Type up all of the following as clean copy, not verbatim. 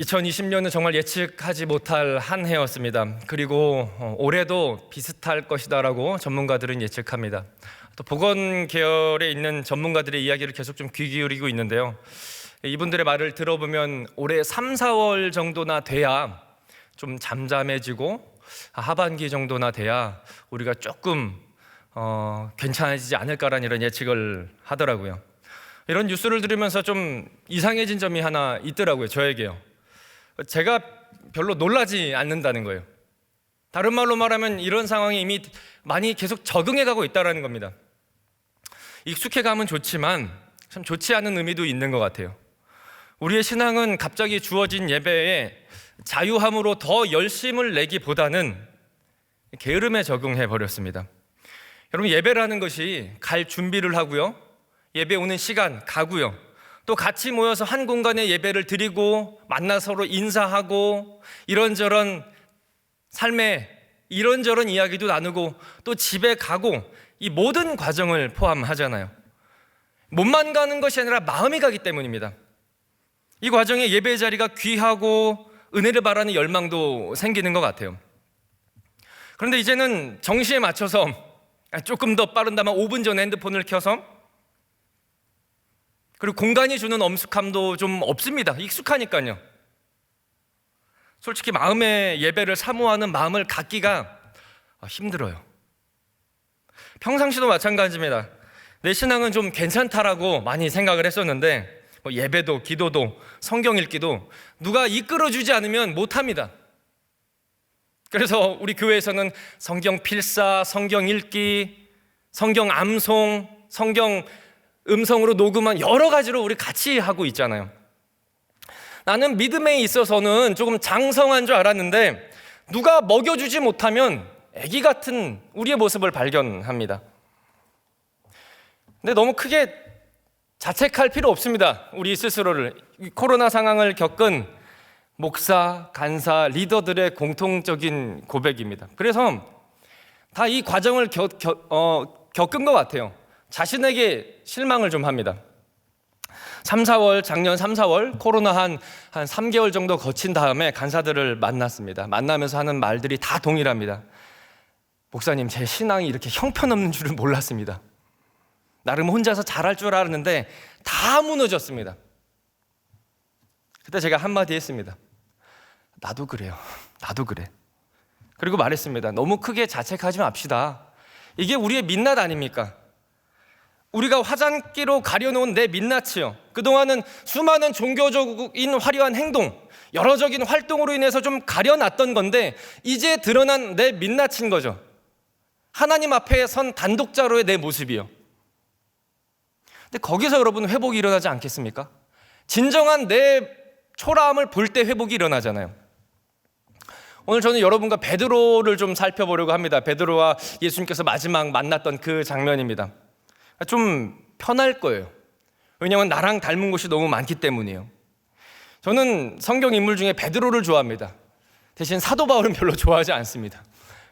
2020년은 정말 예측하지 못할 한 해였습니다. 그리고 올해도 비슷할 것이다라고 전문가들은 예측합니다. 또 보건 계열에 있는 전문가들의 이야기를 계속 좀 귀 기울이고 있는데요. 이분들의 말을 들어보면 올해 3, 4월 정도나 돼야 좀 잠잠해지고 하반기 정도나 돼야 우리가 조금 괜찮아지지 않을까라는 이런 예측을 하더라고요. 이런 뉴스를 들으면서 좀 이상해진 점이 하나 있더라고요. 저에게요. 제가 별로 놀라지 않는다는 거예요. 다른 말로 말하면 이런 상황에 이미 많이 계속 적응해가고 있다는 겁니다. 익숙해가면 좋지만 참 좋지 않은 의미도 있는 것 같아요. 우리의 신앙은 갑자기 주어진 예배에 자유함으로 더 열심을 내기보다는 게으름에 적응해 버렸습니다. 여러분, 예배라는 것이 갈 준비를 하고요, 예배 오는 시간 가고요, 또 같이 모여서 한 공간에 예배를 드리고 만나 서로 인사하고 이런저런 삶의 이런저런 이야기도 나누고 또 집에 가고 이 모든 과정을 포함하잖아요. 몸만 가는 것이 아니라 마음이 가기 때문입니다. 이 과정에 예배 자리가 귀하고 은혜를 바라는 열망도 생기는 것 같아요. 그런데 이제는 정시에 맞춰서 조금 더 빠른다면 5분 전에 핸드폰을 켜서, 그리고 공간이 주는 엄숙함도 좀 없습니다. 익숙하니까요. 솔직히 마음의 예배를 사모하는 마음을 갖기가 힘들어요. 평상시도 마찬가지입니다. 내 신앙은 좀 괜찮다라고 많이 생각을 했었는데 예배도 기도도 성경 읽기도 누가 이끌어주지 않으면 못합니다. 그래서 우리 교회에서는 성경 필사, 성경 읽기, 성경 암송, 성경 음성으로 녹음한 여러 가지로 우리 같이 하고 있잖아요. 나는 믿음에 있어서는 조금 장성한 줄 알았는데 누가 먹여주지 못하면 애기 같은 우리의 모습을 발견합니다. 근데 너무 크게 자책할 필요 없습니다. 우리 스스로를. 코로나 상황을 겪은 목사, 간사, 리더들의 공통적인 고백입니다. 그래서 다 이 과정을 겪은 것 같아요. 자신에게 실망을 좀 합니다. 작년 3, 4월 코로나 한 3개월 정도 거친 다음에 간사들을 만났습니다. 만나면서 하는 말들이 다 동일합니다. 목사님, 제 신앙이 이렇게 형편없는 줄은 몰랐습니다. 나름 혼자서 잘할 줄 알았는데 다 무너졌습니다. 그때 제가 한마디 했습니다. 나도 그래요. 나도 그래. 그리고 말했습니다. 너무 크게 자책하지 맙시다. 이게 우리의 민낯 아닙니까? 우리가 화장기로 가려놓은 내 민낯이요, 그동안은 수많은 종교적인 화려한 행동, 여러적인 활동으로 인해서 좀 가려놨던 건데 이제 드러난 내 민낯인 거죠. 하나님 앞에 선 단독자로의 내 모습이요. 근데 거기서 여러분 회복이 일어나지 않겠습니까? 진정한 내 초라함을 볼 때 회복이 일어나잖아요. 오늘 저는 여러분과 베드로를 좀 살펴보려고 합니다. 베드로와 예수님께서 마지막 만났던 그 장면입니다. 좀 편할 거예요. 왜냐하면 나랑 닮은 곳이 너무 많기 때문이에요. 저는 성경 인물 중에 베드로를 좋아합니다. 대신 사도 바울은 별로 좋아하지 않습니다.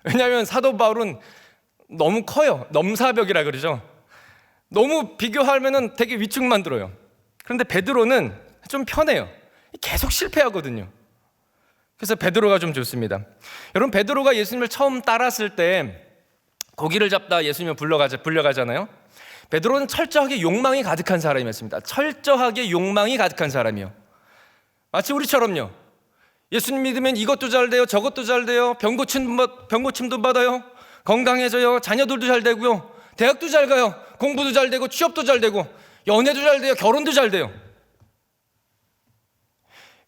왜냐하면 사도 바울은 너무 커요. 넘사벽이라 그러죠. 너무 비교하면 되게 위축만 들어요. 그런데 베드로는 좀 편해요. 계속 실패하거든요. 그래서 베드로가 좀 좋습니다. 여러분, 베드로가 예수님을 처음 따랐을 때 고기를 잡다 예수님을 불려가잖아요. 베드로는 철저하게 욕망이 가득한 사람이었습니다. 철저하게 욕망이 가득한 사람이요. 마치 우리처럼요. 예수님 믿으면 이것도 잘 돼요, 저것도 잘 돼요, 병고침도 받아요, 건강해져요, 자녀들도 잘 되고요, 대학도 잘 가요, 공부도 잘 되고, 취업도 잘 되고, 연애도 잘 돼요, 결혼도 잘 돼요.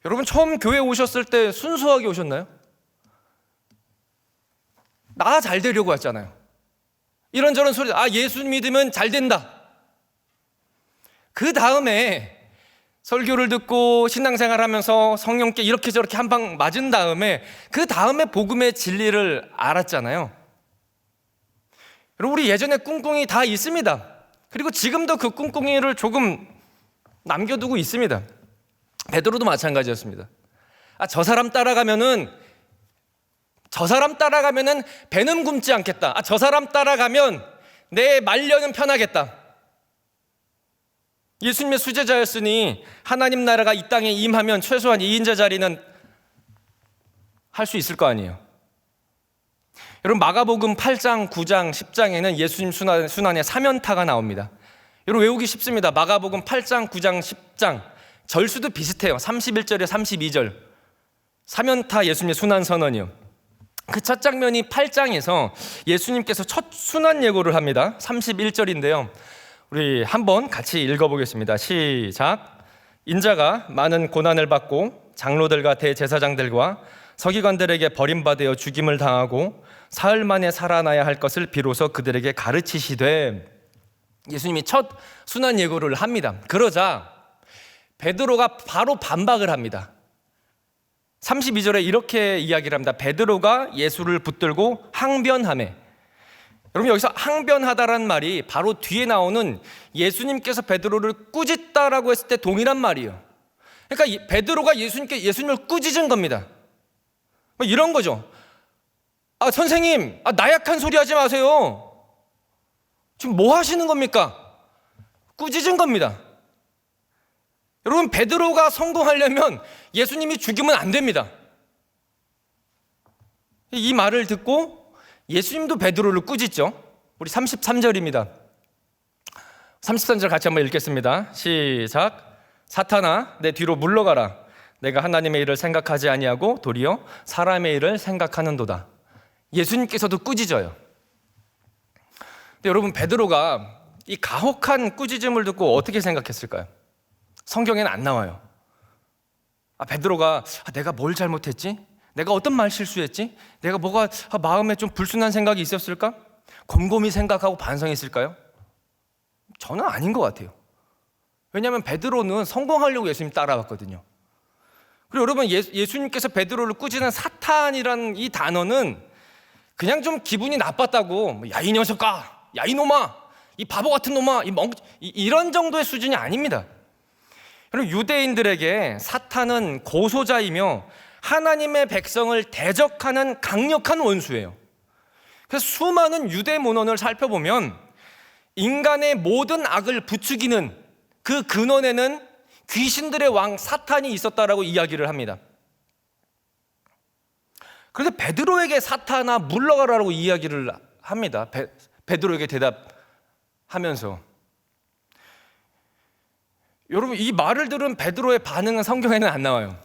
여러분, 처음 교회 오셨을 때 순수하게 오셨나요? 나 잘 되려고 왔잖아요. 이런저런 소리, 예수 믿으면 잘 된다. 그 다음에 설교를 듣고 신앙생활 하면서 성령께 이렇게 저렇게 한 방 맞은 다음에 그 다음에 복음의 진리를 알았잖아요. 여러분, 우리 예전에 꿍꿍이 다 있습니다. 그리고 지금도 그 꿍꿍이를 조금 남겨두고 있습니다. 베드로도 마찬가지였습니다. 저 사람 따라가면은 배는 굶지 않겠다. 저 사람 따라가면 내 말년은 편하겠다. 예수님의 수제자였으니 하나님 나라가 이 땅에 임하면 최소한 2인자 자리는 할 수 있을 거 아니에요. 여러분, 마가복음 8장, 9장, 10장에는 예수님 순환의 사면타가 나옵니다. 여러분, 외우기 쉽습니다. 마가복음 8장, 9장, 10장 절수도 비슷해요. 31절에 32절 사면타 예수님의 순환 선언이요. 그 첫 장면이 8장에서 예수님께서 첫 순환 예고를 합니다. 31절인데요. 우리 한번 같이 읽어보겠습니다. 시작. 인자가 많은 고난을 받고 장로들과 대제사장들과 서기관들에게 버림받아 죽임을 당하고 사흘 만에 살아나야 할 것을 비로소 그들에게 가르치시되, 예수님이 첫 순환 예고를 합니다. 그러자 베드로가 바로 반박을 합니다. 32절에 이렇게 이야기를 합니다. 베드로가 예수를 붙들고 항변하매. 여러분, 여기서 항변하다라는 말이 바로 뒤에 나오는 예수님께서 베드로를 꾸짖다라고 했을 때 동일한 말이에요. 그러니까 베드로가 예수님을 꾸짖은 겁니다. 뭐 이런 거죠. 선생님, 나약한 소리 하지 마세요. 지금 뭐 하시는 겁니까? 꾸짖은 겁니다. 여러분, 베드로가 성공하려면 예수님이 죽이면 안 됩니다. 이 말을 듣고 예수님도 베드로를 꾸짖죠. 우리 33절입니다. 33절 같이 한번 읽겠습니다. 시작. 사탄아, 내 뒤로 물러가라. 내가 하나님의 일을 생각하지 아니하고 도리어 사람의 일을 생각하는도다. 예수님께서도 꾸짖어요. 근데 여러분, 베드로가 이 가혹한 꾸짖음을 듣고 어떻게 생각했을까요? 성경에는 안 나와요. 베드로가 내가 뭘 잘못했지? 내가 어떤 말 실수했지? 내가 뭐가 마음에 좀 불순한 생각이 있었을까? 곰곰이 생각하고 반성했을까요? 저는 아닌 것 같아요. 왜냐하면 베드로는 성공하려고 예수님 따라왔거든요. 그리고 여러분, 예수님께서 베드로를 꾸짖는 사탄이라는 이 단어는 그냥 좀 기분이 나빴다고, 야 이 녀석아, 야 이놈아, 이 바보 같은 놈아, 이런 정도의 수준이 아닙니다. 여러분, 유대인들에게 사탄은 고소자이며 하나님의 백성을 대적하는 강력한 원수예요. 그래서 수많은 유대 문헌을 살펴보면 인간의 모든 악을 부추기는 그 근원에는 귀신들의 왕 사탄이 있었다라고 이야기를 합니다. 그런데 베드로에게 사탄아 물러가라고 이야기를 합니다. 베드로에게 대답하면서. 여러분, 이 말을 들은 베드로의 반응은 성경에는 안 나와요.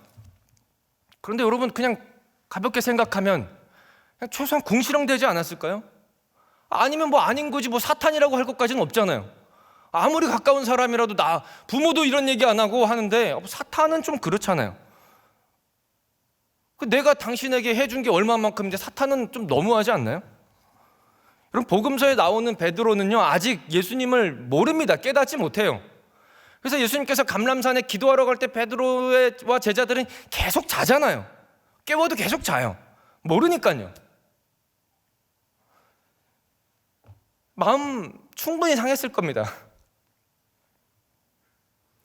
그런데 여러분, 그냥 가볍게 생각하면 그냥 최소한 궁시렁대지 않았을까요? 아니면 아닌 거지, 사탄이라고 할 것까지는 없잖아요. 아무리 가까운 사람이라도 부모도 이런 얘기 안 하고 하는데 사탄은 좀 그렇잖아요. 내가 당신에게 해준 게 얼마만큼인데 사탄은 좀 너무하지 않나요? 여러분, 복음서에 나오는 베드로는요, 아직 예수님을 모릅니다. 깨닫지 못해요. 그래서 예수님께서 감람산에 기도하러 갈 때 베드로와 제자들은 계속 자잖아요. 깨워도 계속 자요. 모르니까요. 마음 충분히 상했을 겁니다.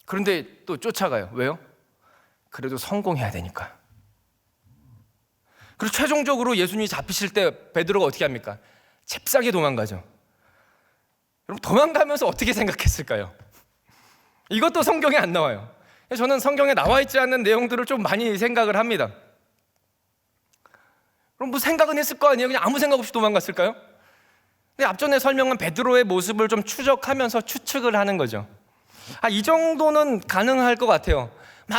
그런데 또 쫓아가요. 왜요? 그래도 성공해야 되니까. 그리고 최종적으로 예수님이 잡히실 때 베드로가 어떻게 합니까? 잽싸게 도망가죠. 여러분, 도망가면서 어떻게 생각했을까요? 이것도 성경에 안 나와요. 저는 성경에 나와 있지 않는 내용들을 좀 많이 생각을 합니다. 그럼 생각은 했을 거 아니에요? 그냥 아무 생각 없이 도망갔을까요? 근데 앞전에 설명한 베드로의 모습을 좀 추적하면서 추측을 하는 거죠. 이 정도는 가능할 것 같아요.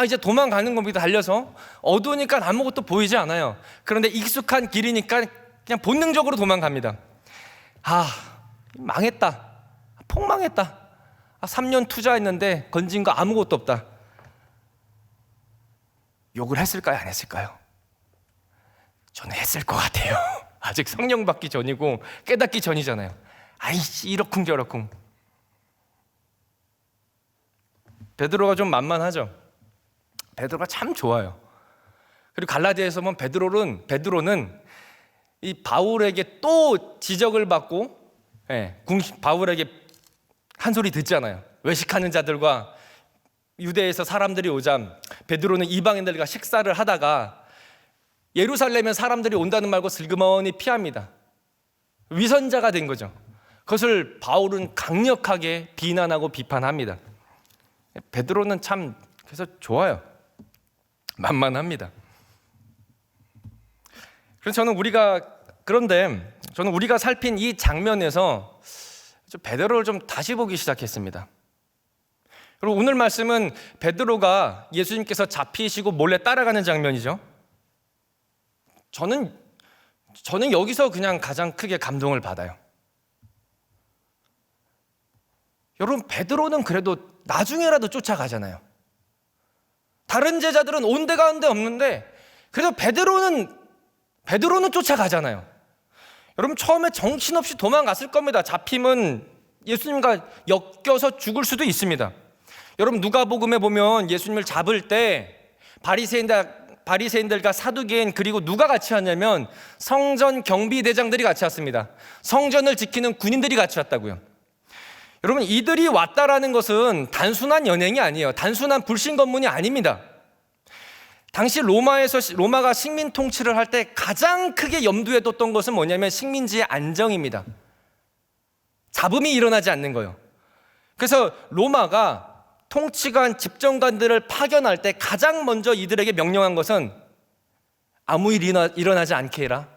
이제 도망가는 겁니다. 달려서 어두우니까 아무것도 보이지 않아요. 그런데 익숙한 길이니까 그냥 본능적으로 도망갑니다. 망했다, 폭망했다, 3년 투자했는데 건진 거 아무것도 없다. 욕을 했을까요? 안 했을까요? 저는 했을 것 같아요. 아직 성령 받기 전이고 깨닫기 전이잖아요. 아이씨, 이러쿵저러쿵. 베드로가 좀 만만하죠. 베드로가 참 좋아요. 그리고 갈라디아에서 보면 베드로는 이 바울에게 또 지적을 받고, 바울에게 한 소리 듣잖아요. 외식하는 자들과 유대에서 사람들이 오자 베드로는 이방인들과 식사를 하다가 예루살렘에 사람들이 온다는 말고 슬그머니 피합니다. 위선자가 된 거죠. 그것을 바울은 강력하게 비난하고 비판합니다. 베드로는 참 그래서 좋아요. 만만합니다. 그래서 저는 우리가 살핀 이 장면에서 베드로를 좀 다시 보기 시작했습니다. 그리고 오늘 말씀은 베드로가 예수님께서 잡히시고 몰래 따라가는 장면이죠. 저는 여기서 그냥 가장 크게 감동을 받아요. 여러분, 베드로는 그래도 나중에라도 쫓아가잖아요. 다른 제자들은 온데간데 없는데 그래도 베드로는 쫓아가잖아요. 여러분, 처음에 정신없이 도망갔을 겁니다. 잡히면 예수님과 엮여서 죽을 수도 있습니다. 여러분, 누가복음에 보면 예수님을 잡을 때 바리새인들과 사두개인 그리고 누가 같이 왔냐면 성전 경비대장들이 같이 왔습니다. 성전을 지키는 군인들이 같이 왔다고요. 여러분, 이들이 왔다라는 것은 단순한 연행이 아니에요. 단순한 불신검문이 아닙니다. 당시 로마가 식민 통치를 할 때 가장 크게 염두에 뒀던 것은 뭐냐면 식민지의 안정입니다. 잡음이 일어나지 않는 거예요. 그래서 로마가 통치관, 집정관들을 파견할 때 가장 먼저 이들에게 명령한 것은 아무 일이 일어나지 않게 해라.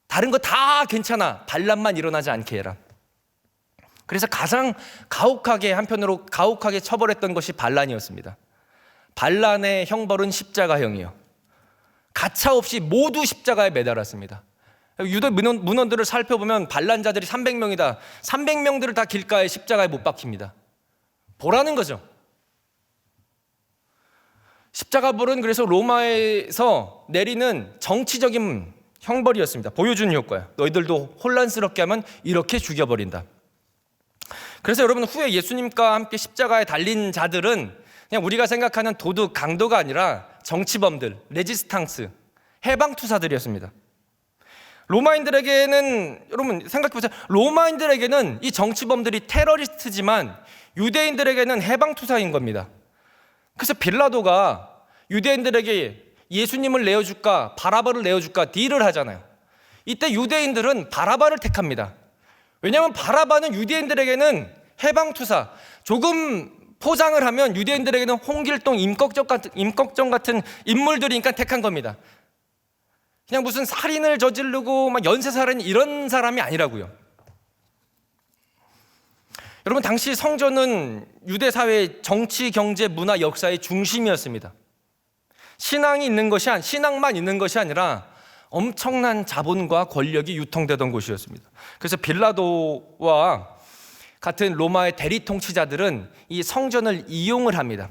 다른 거 다 괜찮아. 반란만 일어나지 않게 해라. 그래서 가장 한편으로 가혹하게 처벌했던 것이 반란이었습니다. 반란의 형벌은 십자가형이요. 가차없이 모두 십자가에 매달았습니다. 유대 문헌들을 살펴보면 반란자들이 300명이다. 300명들을 다 길가에 십자가에 못 박힙니다. 보라는 거죠. 십자가불은 그래서 로마에서 내리는 정치적인 형벌이었습니다. 보여주는 효과예요. 너희들도 혼란스럽게 하면 이렇게 죽여버린다. 그래서 여러분, 후에 예수님과 함께 십자가에 달린 자들은 그냥 우리가 생각하는 도둑, 강도가 아니라 정치범들, 레지스탕스, 해방투사들이었습니다. 로마인들에게는, 여러분 생각해보세요. 로마인들에게는 이 정치범들이 테러리스트지만 유대인들에게는 해방투사인 겁니다. 그래서 빌라도가 유대인들에게 예수님을 내어줄까 바라바를 내어줄까 딜을 하잖아요. 이때 유대인들은 바라바를 택합니다. 왜냐하면 바라바는 유대인들에게는 해방투사, 조금 포장을 하면 유대인들에게는 홍길동, 임꺽정 같은 인물들이니까 택한 겁니다. 그냥 무슨 살인을 저지르고 막 연쇄살인 이런 사람이 아니라고요. 여러분, 당시 성전은 유대 사회의 정치, 경제, 문화, 역사의 중심이었습니다. 신앙만 있는 것이 아니라 엄청난 자본과 권력이 유통되던 곳이었습니다. 그래서 빌라도와 같은 로마의 대리 통치자들은 이 성전을 이용을 합니다.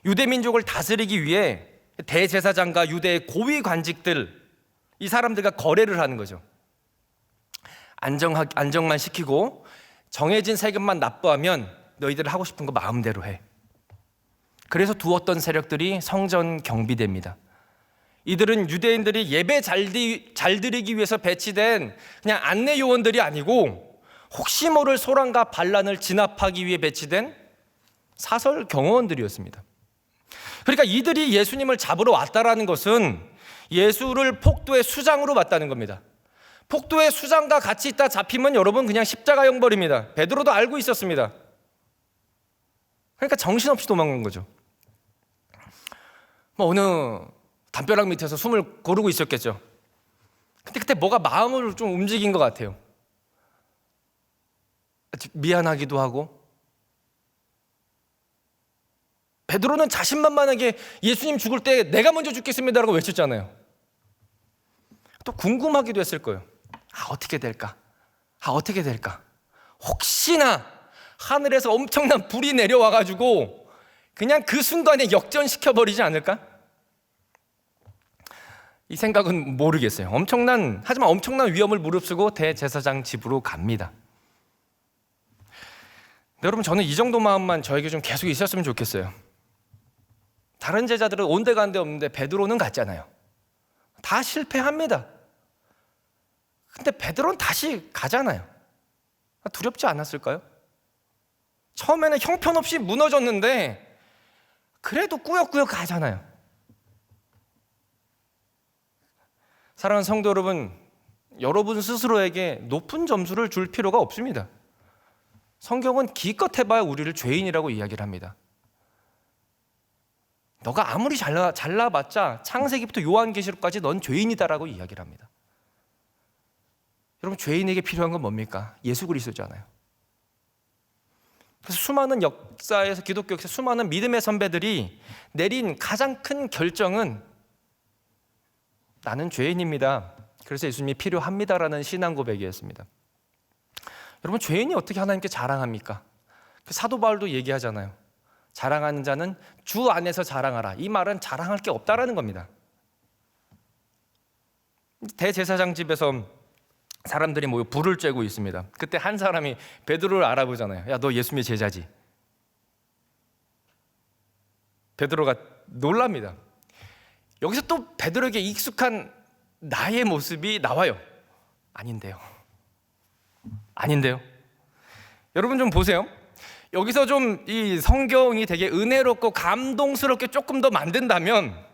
유대 민족을 다스리기 위해 대제사장과 유대의 고위 관직들, 이 사람들과 거래를 하는 거죠. 안정만 시키고 정해진 세금만 납부하면 너희들 하고 싶은 거 마음대로 해. 그래서 두었던 세력들이 성전 경비대입니다. 이들은 유대인들이 예배 잘 드리기 위해서 배치된 그냥 안내 요원들이 아니고 혹시 모를 소란과 반란을 진압하기 위해 배치된 사설 경호원들이었습니다. 그러니까 이들이 예수님을 잡으러 왔다라는 것은 예수를 폭도의 수장으로 봤다는 겁니다. 폭도의 수장과 같이 있다 잡히면 여러분 그냥 십자가 형벌입니다. 베드로도 알고 있었습니다. 그러니까 정신없이 도망간 거죠. 어느 담벼락 밑에서 숨을 고르고 있었겠죠. 근데 그때 뭐가 마음을 좀 움직인 것 같아요. 미안하기도 하고. 베드로는 자신만만하게 예수님 죽을 때 내가 먼저 죽겠습니다라고 외쳤잖아요. 또 궁금하기도 했을 거예요. 어떻게 될까? 어떻게 될까? 혹시나 하늘에서 엄청난 불이 내려와가지고 그냥 그 순간에 역전시켜버리지 않을까? 이 생각은 모르겠어요. 하지만 엄청난 위험을 무릅쓰고 대제사장 집으로 갑니다. 여러분, 저는 이 정도 마음만 저에게 좀 계속 있었으면 좋겠어요. 다른 제자들은 온데간데 없는데 베드로는 갔잖아요. 다 실패합니다. 근데 베드로는 다시 가잖아요. 두렵지 않았을까요? 처음에는 형편없이 무너졌는데 그래도 꾸역꾸역 가잖아요. 사랑하는 성도 여러분, 여러분 스스로에게 높은 점수를 줄 필요가 없습니다. 성경은 기껏 해봐야 우리를 죄인이라고 이야기를 합니다. 너가 아무리 잘나봤자 창세기부터 요한계시록까지 넌 죄인이다라고 이야기를 합니다. 여러분, 죄인에게 필요한 건 뭡니까? 예수 그리스도잖아요. 그래서 수많은 역사에서, 기독교 역사 수많은 믿음의 선배들이 내린 가장 큰 결정은 나는 죄인입니다, 그래서 예수님이 필요합니다라는 신앙 고백이었습니다. 여러분, 죄인이 어떻게 하나님께 자랑합니까? 사도 바울도 얘기하잖아요. 자랑하는 자는 주 안에서 자랑하라. 이 말은 자랑할 게 없다라는 겁니다. 대제사장 집에서 사람들이 모여 불을 쬐고 있습니다. 그때 한 사람이 베드로를 알아보잖아요. 야, 너 예수님의 제자지? 베드로가 놀랍니다. 여기서 또 베드로에게 익숙한 나의 모습이 나와요. 아닌데요. 여러분 좀 보세요. 여기서 좀 이 성경이 되게 은혜롭고 감동스럽게 조금 더 만든다면,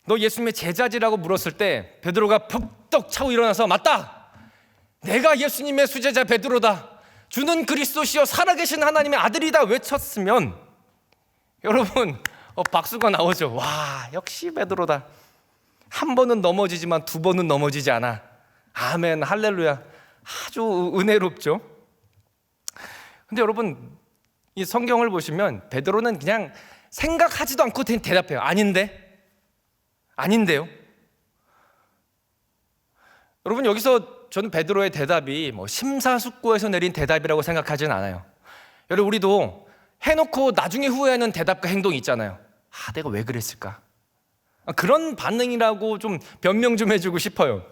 너 예수님의 제자지라고 물었을 때 베드로가 퍽떡 차고 일어나서 맞다! 내가 예수님의 수제자 베드로다. 주는 그리스도시요 살아계신 하나님의 아들이다 외쳤으면 여러분 박수가 나오죠. 와, 역시 베드로다. 한 번은 넘어지지만 두 번은 넘어지지 않아. 아멘, 할렐루야. 아주 은혜롭죠. 근데 여러분, 이 성경을 보시면 베드로는 그냥 생각하지도 않고 대답해요. 아닌데요. 여러분, 여기서 저는 베드로의 대답이 심사숙고해서 내린 대답이라고 생각하지는 않아요. 여러분, 우리도 해놓고 나중에 후회하는 대답과 행동이 있잖아요. 내가 왜 그랬을까? 그런 반응이라고 좀 변명 좀 해주고 싶어요.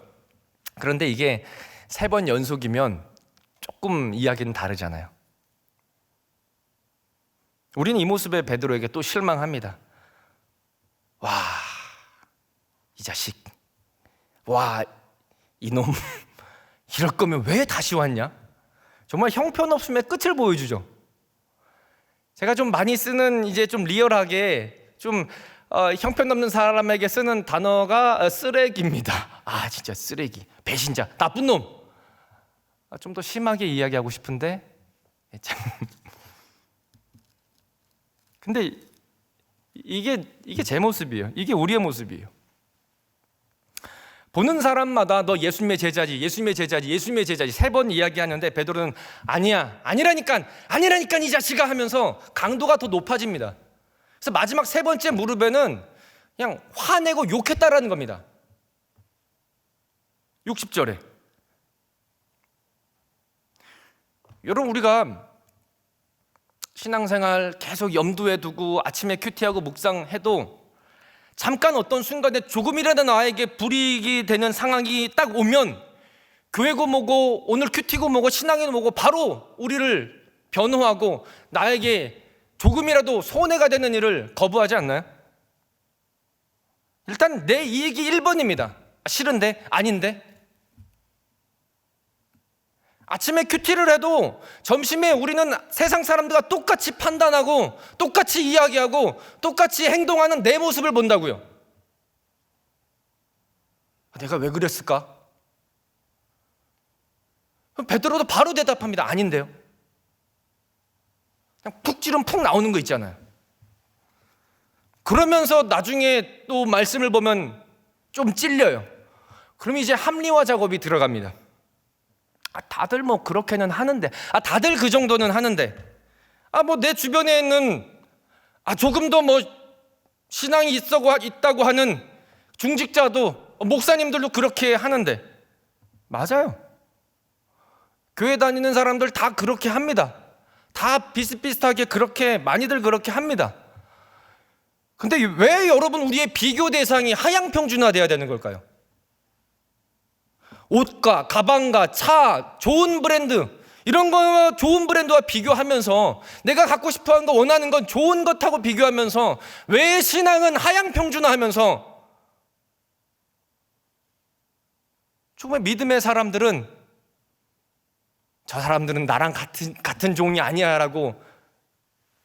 그런데 이게 3번 연속이면 조금 이야기는 다르잖아요. 우리는 이 모습에 베드로에게 또 실망합니다. 와, 이 자식. 와, 이놈. 이럴 거면 왜 다시 왔냐? 정말 형편없음의 끝을 보여주죠. 제가 좀 많이 쓰는, 이제 좀 리얼하게 좀 형편없는 사람에게 쓰는 단어가 쓰레기입니다. 진짜 쓰레기, 배신자, 나쁜 놈. 좀 더 심하게 이야기하고 싶은데 참. 근데 이게 제 모습이에요. 이게 우리의 모습이에요. 보는 사람마다 너 예수님의 제자지, 예수님의 제자지, 예수님의 제자지 3번 이야기하는데 베드로는 아니라니까 이 자식아 하면서 강도가 더 높아집니다. 그래서 마지막 3번째 무릎에는 그냥 화내고 욕했다라는 겁니다. 60절에. 여러분, 우리가 신앙생활 계속 염두에 두고 아침에 큐티하고 묵상해도 잠깐 어떤 순간에 조금이라도 나에게 불이익이 되는 상황이 딱 오면 교회고 뭐고 오늘 큐티고 뭐고 신앙이고 뭐고 바로 우리를 변호하고 나에게 조금이라도 손해가 되는 일을 거부하지 않나요? 일단 내 이익이 1번입니다. 싫은데? 아닌데? 아침에 큐티를 해도 점심에 우리는 세상 사람들과 똑같이 판단하고 똑같이 이야기하고 똑같이 행동하는 내 모습을 본다고요. 내가 왜 그랬을까? 베드로도 바로 대답합니다. 아닌데요. 그냥 푹 찌르면 푹 나오는 거 있잖아요. 그러면서 나중에 또 말씀을 보면 좀 찔려요. 그럼 이제 합리화 작업이 들어갑니다. 다들 뭐 그렇게는 하는데, 다들 그 정도는 하는데, 뭐 내 주변에 있는 조금 더 뭐 신앙이 있다고 하는 중직자도 목사님들도 그렇게 하는데, 맞아요. 교회 다니는 사람들 다 그렇게 합니다. 다 비슷비슷하게 그렇게 많이들 그렇게 합니다. 근데 왜 여러분 우리의 비교 대상이 하향평준화돼야 되는 걸까요? 옷과 가방과 차, 좋은 브랜드, 이런 거 좋은 브랜드와 비교하면서 내가 갖고 싶어하는 거, 원하는 건 좋은 것하고 비교하면서 왜 신앙은 하향평준화하면서 정말 믿음의 사람들은 저 사람들은 나랑 같은 종이 아니야 라고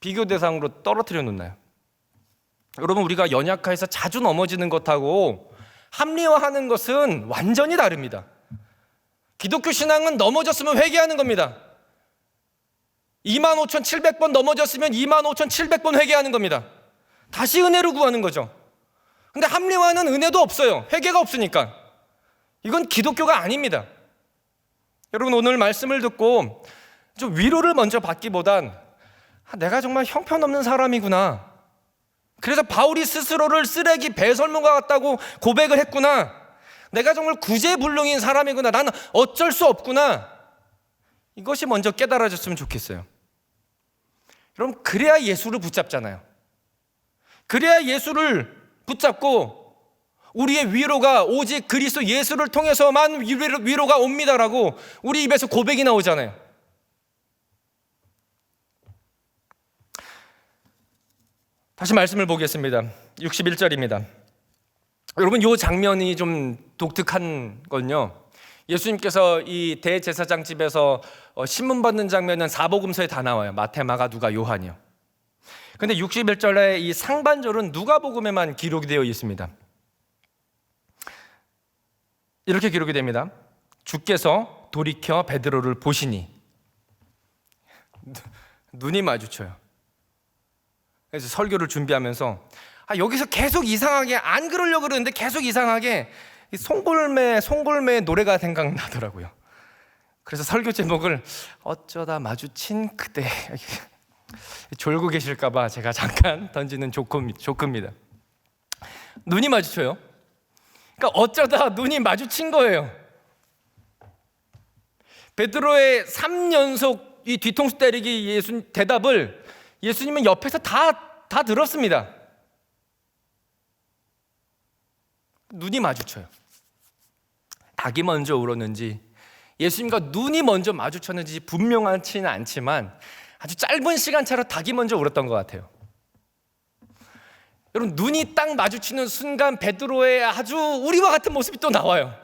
비교 대상으로 떨어뜨려 놓나요? 여러분, 우리가 연약해서 자주 넘어지는 것하고 합리화하는 것은 완전히 다릅니다. 기독교 신앙은 넘어졌으면 회개하는 겁니다. 25,700번 넘어졌으면 25,700번 회개하는 겁니다. 다시 은혜를 구하는 거죠. 근데 합리화는 은혜도 없어요. 회개가 없으니까. 이건 기독교가 아닙니다. 여러분, 오늘 말씀을 듣고 좀 위로를 먼저 받기보단 내가 정말 형편없는 사람이구나. 그래서 바울이 스스로를 쓰레기 배설물과 같다고 고백을 했구나. 내가 정말 구제불능인 사람이구나. 나는 어쩔 수 없구나. 이것이 먼저 깨달아졌으면 좋겠어요. 여러분, 그래야 예수를 붙잡잖아요. 그래야 예수를 붙잡고 우리의 위로가 오직 그리스도 예수를 통해서만 위로가 옵니다라고 우리 입에서 고백이 나오잖아요. 다시 말씀을 보겠습니다. 61절입니다. 여러분, 이 장면이 좀 독특한 건요, 예수님께서 이 대제사장 집에서 신문 받는 장면은 사복음서에 다 나와요. 마태, 마가, 누가, 요한이요. 근데 61절에 이 상반절은 누가복음에만 기록이 되어 있습니다. 이렇게 기록이 됩니다. 주께서 돌이켜 베드로를 보시니 눈이 마주쳐요. 그래서 설교를 준비하면서 여기서 계속 이상하게, 안 그러려고 그러는데 계속 이상하게 송골매 노래가 생각나더라고요. 그래서 설교 제목을 어쩌다 마주친 그대, 졸고 계실까봐 제가 잠깐 던지는 조크입니다. 눈이 마주쳐요. 그러니까 어쩌다 눈이 마주친 거예요. 베드로의 3연속 이 뒤통수 때리기 대답을 예수님은 옆에서 다 들었습니다. 눈이 마주쳐요. 닭이 먼저 울었는지 예수님과 눈이 먼저 마주쳤는지 분명하지는 않지만 아주 짧은 시간 차로 닭이 먼저 울었던 것 같아요. 여러분, 눈이 딱 마주치는 순간 베드로의 아주 우리와 같은 모습이 또 나와요.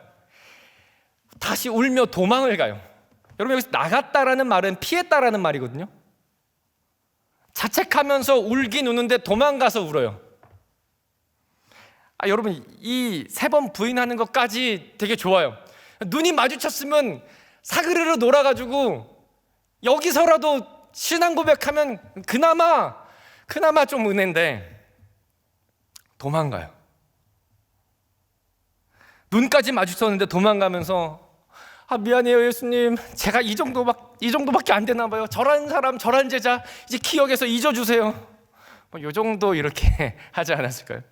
다시 울며 도망을 가요. 여러분, 여기서 나갔다라는 말은 피했다라는 말이거든요. 자책하면서 울긴 우는데 도망가서 울어요. 여러분, 이 3번 부인하는 것까지 되게 좋아요. 눈이 마주쳤으면 사그르르 놀아가지고 여기서라도 신앙 고백하면 그나마 좀 은혜인데 도망가요. 눈까지 마주쳤는데 도망가면서 미안해요 예수님, 제가 이 정도밖에 안 되나 봐요. 저런 사람, 저런 제자 이제 기억에서 잊어주세요. 이 정도 이렇게 하지 않았을까요?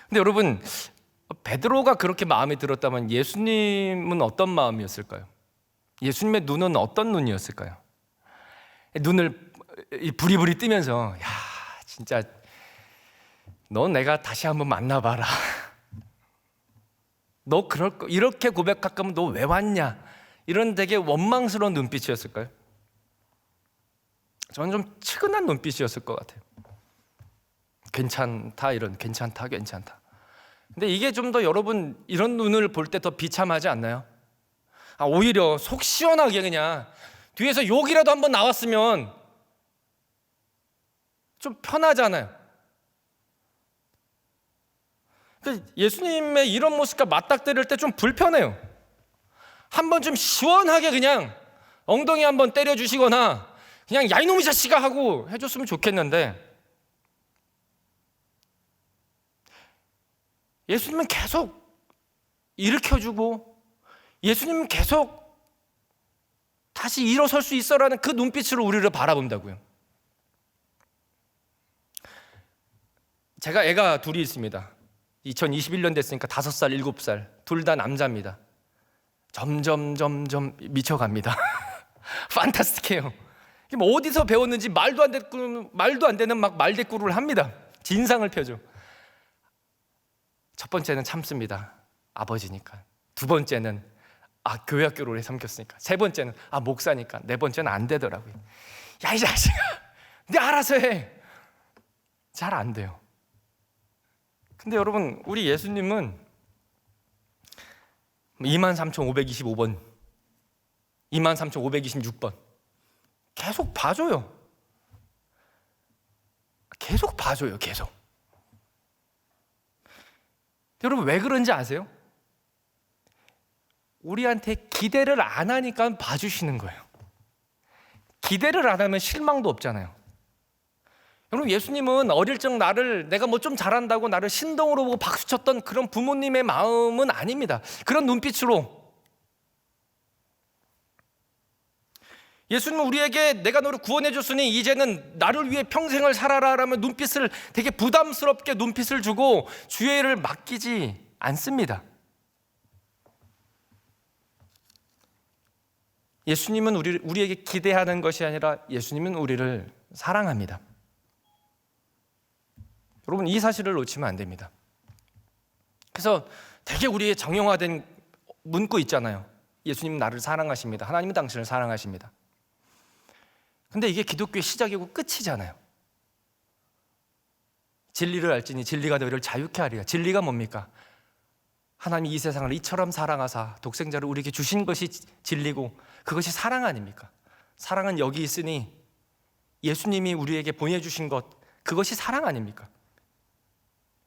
근데 여러분, 베드로가 그렇게 마음에 들었다면 예수님은 어떤 마음이었을까요? 예수님의 눈은 어떤 눈이었을까요? 눈을 부리부리 뜨면서 야, 진짜 너 내가 다시 한번 만나봐라. 너 이렇게 고백할 거면 너 왜 왔냐? 이런 되게 원망스러운 눈빛이었을까요? 저는 좀 측은한 눈빛이었을 것 같아요. 괜찮다. 근데 이게 좀 더 여러분 이런 눈을 볼 때 더 비참하지 않나요? 오히려 속 시원하게 그냥 뒤에서 욕이라도 한번 나왔으면 좀 편하잖아요. 예수님의 이런 모습과 맞닥뜨릴 때 좀 불편해요. 한번 좀 시원하게 그냥 엉덩이 한번 때려주시거나 그냥 야 이놈의 자식아 하고 해줬으면 좋겠는데 예수님은 계속 일으켜주고 예수님은 계속 다시 일어설 수 있어라는 그 눈빛으로 우리를 바라본다고요. 제가 애가 둘이 있습니다. 2021년 됐으니까 5살, 7살 둘 다 남자입니다. 점점 미쳐갑니다. 판타스틱해요. 뭐 어디서 배웠는지 말도 안 되는 막 말대꾸를 합니다. 진상을 펴죠. 첫 번째는 참습니다. 아버지니까. 두 번째는 교회 학교를 섬겼으니까. 세 번째는 목사니까. 네 번째는 안 되더라고요. 야 이 자식아, 네 알아서 해. 잘 안 돼요. 근데 여러분, 우리 예수님은 23,525번, 23,526번 계속 봐줘요. 계속. 여러분, 왜 그런지 아세요? 우리한테 기대를 안 하니까 봐주시는 거예요. 기대를 안 하면 실망도 없잖아요. 여러분, 예수님은 어릴 적 나를 내가 뭐 좀 잘한다고 나를 신동으로 보고 박수쳤던 그런 부모님의 마음은 아닙니다. 그런 눈빛으로 예수님은 우리에게 내가 너를 구원해 줬으니 이제는 나를 위해 평생을 살아라 라면 눈빛을 되게 부담스럽게 눈빛을 주고 주의 일을 맡기지 않습니다. 예수님은 우리에게 기대하는 것이 아니라 예수님은 우리를 사랑합니다. 여러분, 이 사실을 놓치면 안 됩니다. 그래서 되게 우리의 정형화된 문구 있잖아요. 예수님은 나를 사랑하십니다. 하나님은 당신을 사랑하십니다. 근데 이게 기독교의 시작이고 끝이잖아요. 진리를 알지니 진리가 너희를 자유케 하리라. 진리가 뭡니까? 하나님이 이 세상을 이처럼 사랑하사 독생자를 우리에게 주신 것이 진리고 그것이 사랑 아닙니까? 사랑은 여기 있으니 예수님이 우리에게 보내주신 것, 그것이 사랑 아닙니까?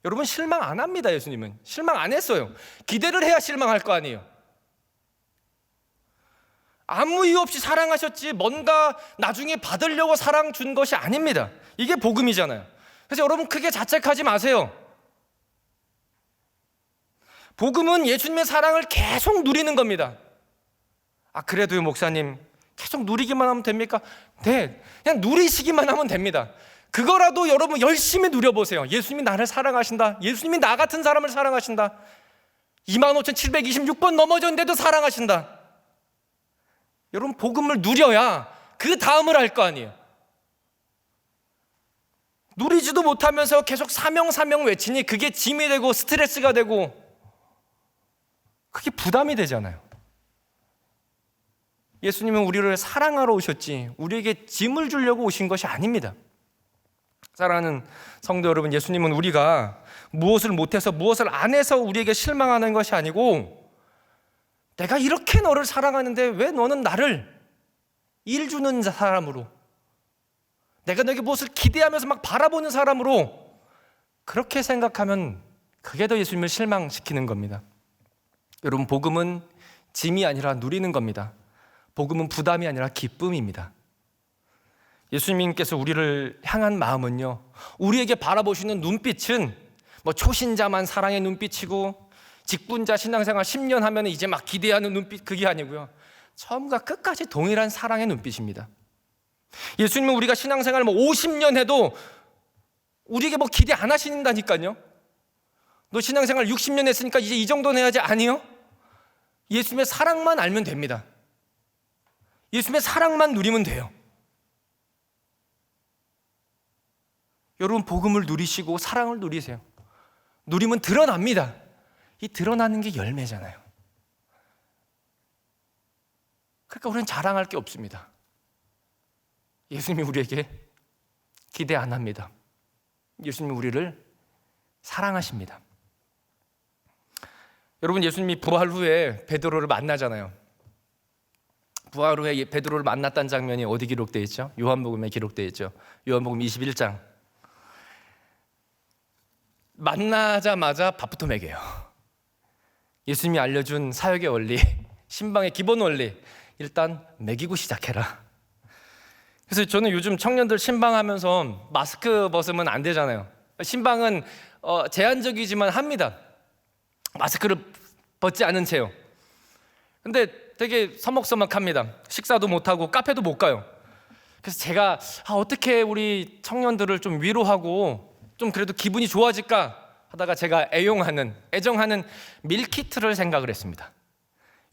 여러분, 실망 안 합니다. 예수님은 실망 안 했어요. 기대를 해야 실망할 거 아니에요. 아무 이유 없이 사랑하셨지 뭔가 나중에 받으려고 사랑 준 것이 아닙니다. 이게 복음이잖아요. 그래서 여러분, 크게 자책하지 마세요. 복음은 예수님의 사랑을 계속 누리는 겁니다. 그래도요 목사님, 계속 누리기만 하면 됩니까? 네, 그냥 누리시기만 하면 됩니다. 그거라도 여러분 열심히 누려보세요. 예수님이 나를 사랑하신다. 예수님이 나 같은 사람을 사랑하신다. 25,726번 넘어졌는데도 사랑하신다. 여러분, 복음을 누려야 그 다음을 할 거 아니에요. 누리지도 못하면서 계속 사명 외치니 그게 짐이 되고 스트레스가 되고 그게 부담이 되잖아요. 예수님은 우리를 사랑하러 오셨지 우리에게 짐을 주려고 오신 것이 아닙니다. 사랑하는 성도 여러분, 예수님은 우리가 무엇을 못해서 무엇을 안 해서 우리에게 실망하는 것이 아니고 내가 이렇게 너를 사랑하는데 왜 너는 나를 일 주는 사람으로, 내가 너에게 무엇을 기대하면서 막 바라보는 사람으로 그렇게 생각하면 그게 더 예수님을 실망시키는 겁니다. 여러분, 복음은 짐이 아니라 누리는 겁니다. 복음은 부담이 아니라 기쁨입니다. 예수님께서 우리를 향한 마음은요, 우리에게 바라보시는 눈빛은 뭐 초신자만 사랑의 눈빛이고 직분자 신앙생활 10년 하면 이제 막 기대하는 눈빛, 그게 아니고요, 처음과 끝까지 동일한 사랑의 눈빛입니다. 예수님은 우리가 신앙생활 뭐 50년 해도 우리에게 뭐 기대 안 하신다니까요. 너 신앙생활 60년 했으니까 이제 이 정도는 해야지. 아니요, 예수님의 사랑만 알면 됩니다. 예수님의 사랑만 누리면 돼요. 여러분, 복음을 누리시고 사랑을 누리세요. 누리면 드러납니다. 이 드러나는 게 열매잖아요. 그러니까 우리는 자랑할 게 없습니다. 예수님이 우리에게 기대 안 합니다. 예수님이 우리를 사랑하십니다. 여러분, 예수님이 부활 후에 베드로를 만나잖아요. 부활 후에 베드로를 만났다는 장면이 어디 기록되어 있죠? 요한복음에 기록되어 있죠. 요한복음 21장. 만나자마자 밥부터 먹여요. 예수님이 알려준 사역의 원리, 신방의 기본 원리, 일단 먹이고 시작해라. 그래서 저는 요즘 청년들 신방하면서 마스크 벗으면 안 되잖아요. 신방은 제한적이지만 합니다. 마스크를 벗지 않은 채요. 근데 되게 서먹서먹합니다. 식사도 못하고 카페도 못 가요. 그래서 제가 어떻게 우리 청년들을 좀 위로하고 좀 그래도 기분이 좋아질까 하다가 제가 애정하는 밀키트를 생각을 했습니다.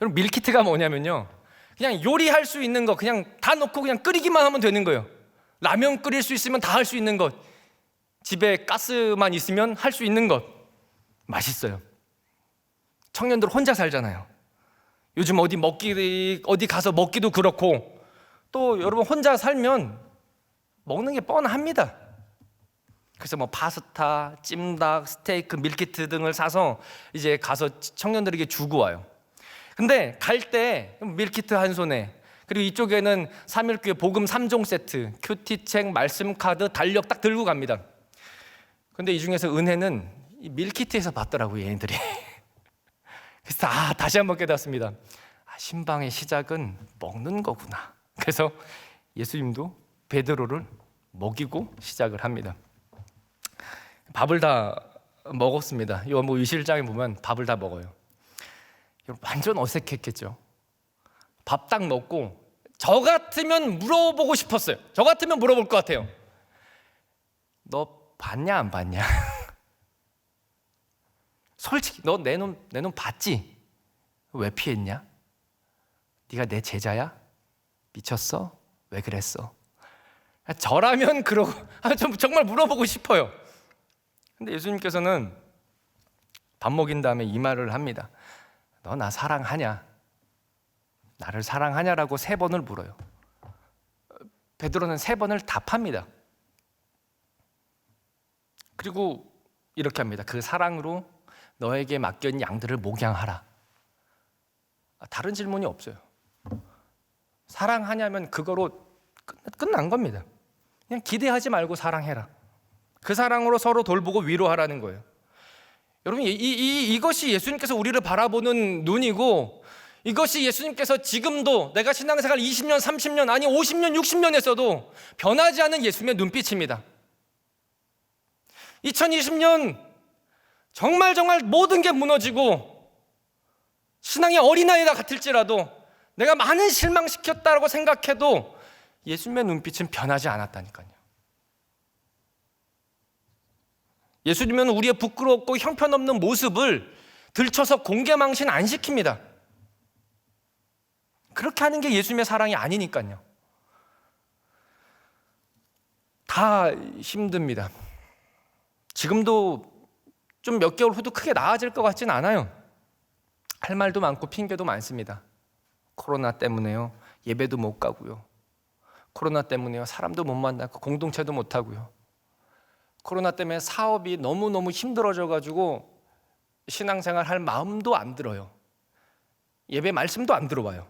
여러분, 밀키트가 뭐냐면요, 그냥 요리할 수 있는 거 그냥 다 넣고 그냥 끓이기만 하면 되는 거예요. 라면 끓일 수 있으면 다 할 수 있는 것, 집에 가스만 있으면 할 수 있는 것. 맛있어요. 청년들 혼자 살잖아요. 요즘 어디 가서 먹기도 그렇고, 또 여러분 혼자 살면 먹는 게 뻔합니다. 그래서 뭐 파스타, 찜닭, 스테이크, 밀키트 등을 사서 이제 가서 청년들에게 주고 와요. 근데 갈 때 밀키트 한 손에, 그리고 이쪽에는 3.1교회 복음 3종 세트, 큐티책, 말씀 카드, 달력 딱 들고 갑니다. 근데 이 중에서 은혜는 이 밀키트에서 받더라고요, 얘네들이. 그래서 다시 한번 깨닫습니다. 신방의 시작은 먹는 거구나. 그래서 예수님도 베드로를 먹이고 시작을 합니다. 밥을 다 먹었습니다. 요한복음 21장에 보면 밥을 다 먹어요. 완전 어색했겠죠. 밥 딱 먹고 저 같으면 물어보고 싶었어요. 저 같으면 물어볼 것 같아요. 너 봤냐 안 봤냐? 솔직히 너 내 놈 봤지? 왜 피했냐? 네가 내 제자야? 미쳤어? 왜 그랬어? 저라면 그러고 정말 물어보고 싶어요. 근데 예수님께서는 밥 먹인 다음에 이 말을 합니다. 너 나 사랑하냐? 나를 사랑하냐라고 3번을 물어요. 베드로는 3번을 답합니다. 그리고 이렇게 합니다. 그 사랑으로 너에게 맡긴 양들을 목양하라. 다른 질문이 없어요. 사랑하냐면 그거로 끝난 겁니다. 그냥 기대하지 말고 사랑해라. 그 사랑으로 서로 돌보고 위로하라는 거예요. 여러분, 이것이 예수님께서 우리를 바라보는 눈이고, 이것이 예수님께서 지금도 내가 신앙생활 20년, 30년, 아니 50년, 60년 했어도 변하지 않은 예수님의 눈빛입니다. 2020년 정말 모든 게 무너지고 신앙의 어린아이가 같을지라도 내가 많은 실망시켰다고 생각해도 예수님의 눈빛은 변하지 않았다니까요. 예수님은 우리의 부끄럽고 형편없는 모습을 들춰서 공개망신 안 시킵니다. 그렇게 하는 게 예수님의 사랑이 아니니까요. 다 힘듭니다. 지금도 좀 몇 개월 후도 크게 나아질 것 같진 않아요. 할 말도 많고 핑계도 많습니다. 코로나 때문에요. 예배도 못 가고요. 코로나 때문에요. 사람도 못 만나고 공동체도 못 하고요. 코로나 때문에 사업이 너무너무 힘들어져가지고 신앙생활 할 마음도 안 들어요. 예배 말씀도 안 들어와요.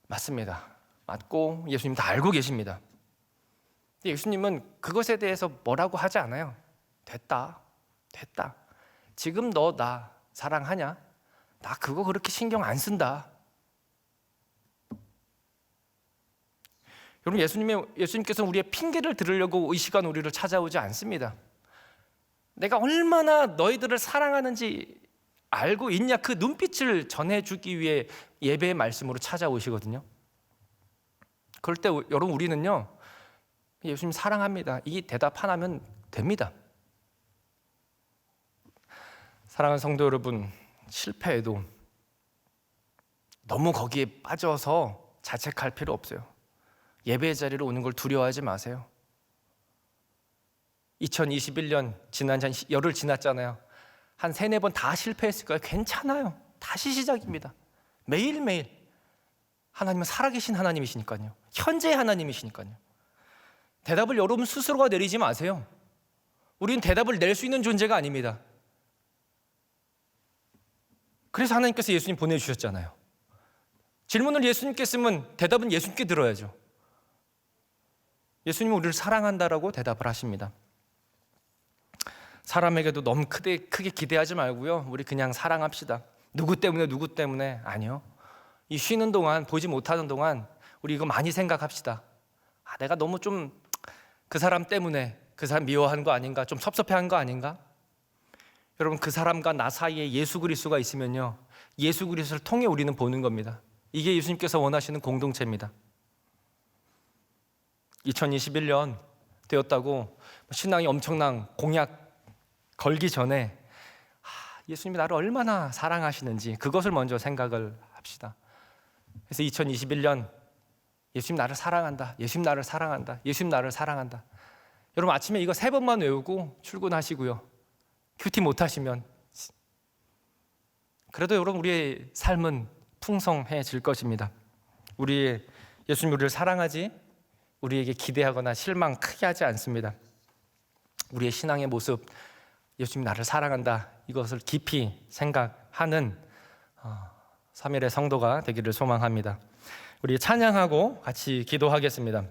맞습니다. 맞고 예수님 다 알고 계십니다. 근데 예수님은 그것에 대해서 뭐라고 하지 않아요. 됐다. 지금 너 나 사랑하냐? 나 그거 그렇게 신경 안 쓴다. 여러분, 예수님께서는 우리의 핑계를 들으려고 이 시간 우리를 찾아오지 않습니다. 내가 얼마나 너희들을 사랑하는지 알고 있냐, 그 눈빛을 전해주기 위해 예배의 말씀으로 찾아오시거든요. 그럴 때 여러분, 우리는요, 예수님 사랑합니다, 이 대답 하나면 됩니다. 사랑하는 성도 여러분, 실패해도 너무 거기에 빠져서 자책할 필요 없어요. 예배의 자리로 오는 걸 두려워하지 마세요. 2021년 지난 열흘 지났잖아요. 한 3-4번 다 실패했을 거예요. 괜찮아요. 다시 시작입니다. 매일매일. 하나님은 살아계신 하나님이시니까요. 현재의 하나님이시니까요. 대답을 여러분 스스로가 내리지 마세요. 우리는 대답을 낼 수 있는 존재가 아닙니다. 그래서 하나님께서 예수님 보내주셨잖아요. 질문을 예수님께 쓰면 대답은 예수님께 들어야죠. 예수님은 우리를 사랑한다라고 대답을 하십니다. 사람에게도 너무 크게 기대하지 말고요. 우리 그냥 사랑합시다. 누구 때문에 아니요. 이 쉬는 동안, 보지 못하는 동안 우리 이거 많이 생각합시다. 내가 너무 좀 그 사람 때문에 그 사람 미워하는 거 아닌가? 좀 섭섭해한 거 아닌가? 여러분, 그 사람과 나 사이에 예수 그리스도가 있으면요, 예수 그리스도를 통해 우리는 보는 겁니다. 이게 예수님께서 원하시는 공동체입니다. 2021년 되었다고 신앙이 엄청난 공약 걸기 전에 예수님이 나를 얼마나 사랑하시는지 그것을 먼저 생각을 합시다. 그래서 2021년 예수님 나를 사랑한다. 예수님 나를 사랑한다. 예수님 나를 사랑한다. 여러분, 아침에 이거 3번만 외우고 출근하시고요. 큐티 못하시면 그래도 여러분, 우리의 삶은 풍성해질 것입니다. 예수님 우리를 사랑하지, 우리에게 기대하거나 실망 크게 하지 않습니다. 우리의 신앙의 모습, 예수님 나를 사랑한다, 이것을 깊이 생각하는 3일의 성도가 되기를 소망합니다. 우리 찬양하고 같이 기도하겠습니다.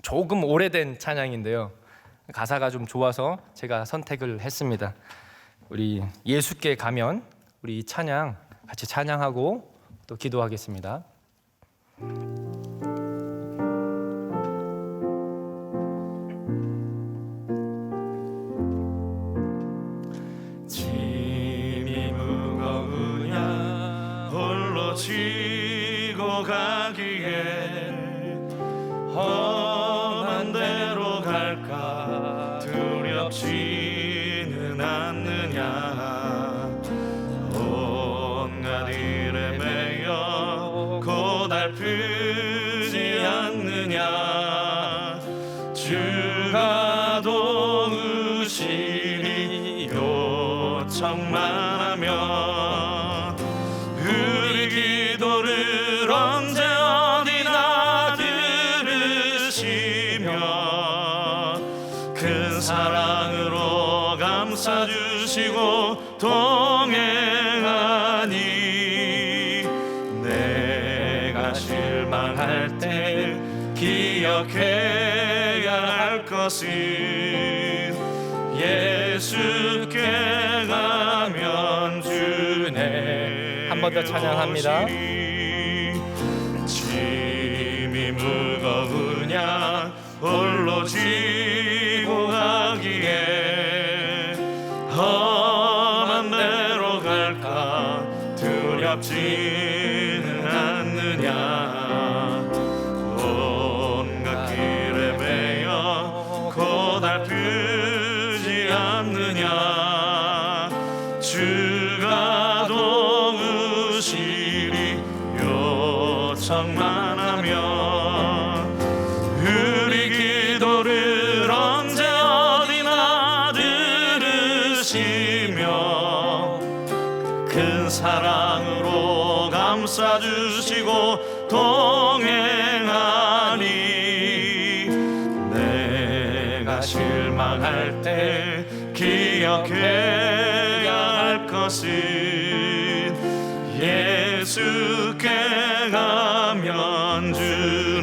조금 오래된 찬양인데요, 가사가 좀 좋아서 제가 선택을 했습니다. 우리 예수께 가면, 우리 찬양 같이 찬양하고 또 기도하겠습니다. 지고 가기에 험한 데로 갈까 두렵지는 않느냐. 온갖 일에 매여 고달프지 않느냐. 주가 도우시리 요청만 하면. 우리 기도를 언제 어디나 들으시며 큰 사랑으로 감싸주시고 동행하니. 내가 실망할 때 기억해야 할 것은 예수께 가면 주네. 한 번 더 찬양합니다. 짐이 무거우냐 홀로 지고 가기에 험한 데로 갈까 두렵지는 않느냐. 온갖 길에 매여 고달프지 않느냐. 주가 도우시리 요청만 하면. 우리 기도를 언제 어디나 들으시며 큰 사랑으로 감싸주시고 동행하니. 내가 실망할 때 기억해야 할 것은 예수께 가면 주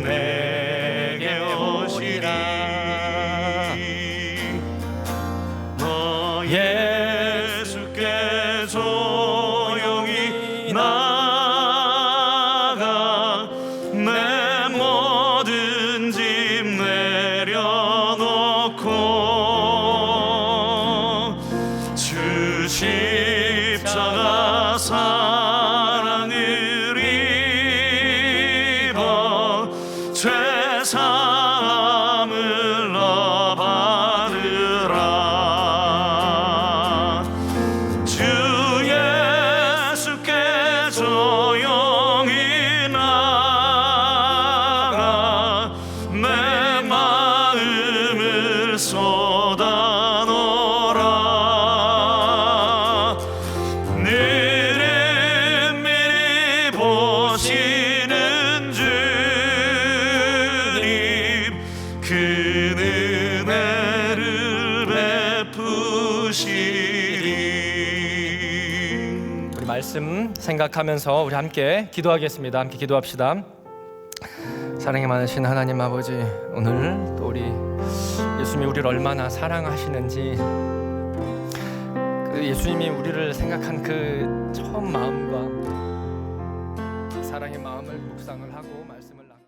내게 오시리. 너 예수께 조용히 나가 내 모든 짐 내려놓고 주 십자가 사랑을 입어 죄사함을 너 받으라. 주 예수께 조용히 나가 내 마음을 쏟아놓으라. 늘은 미리 보시는 주님 그 은혜를 베푸시리. 우리 말씀 생각하면서 우리 함께 기도하겠습니다. 함께 기도합시다. 사랑이 많으신 하나님 아버지, 오늘 또 우리 예수님이 우리를 얼마나 사랑하시는지, 그 예수님이 우리를 생각한 그 처음 마음과 사랑의 마음을 묵상을 하고 말씀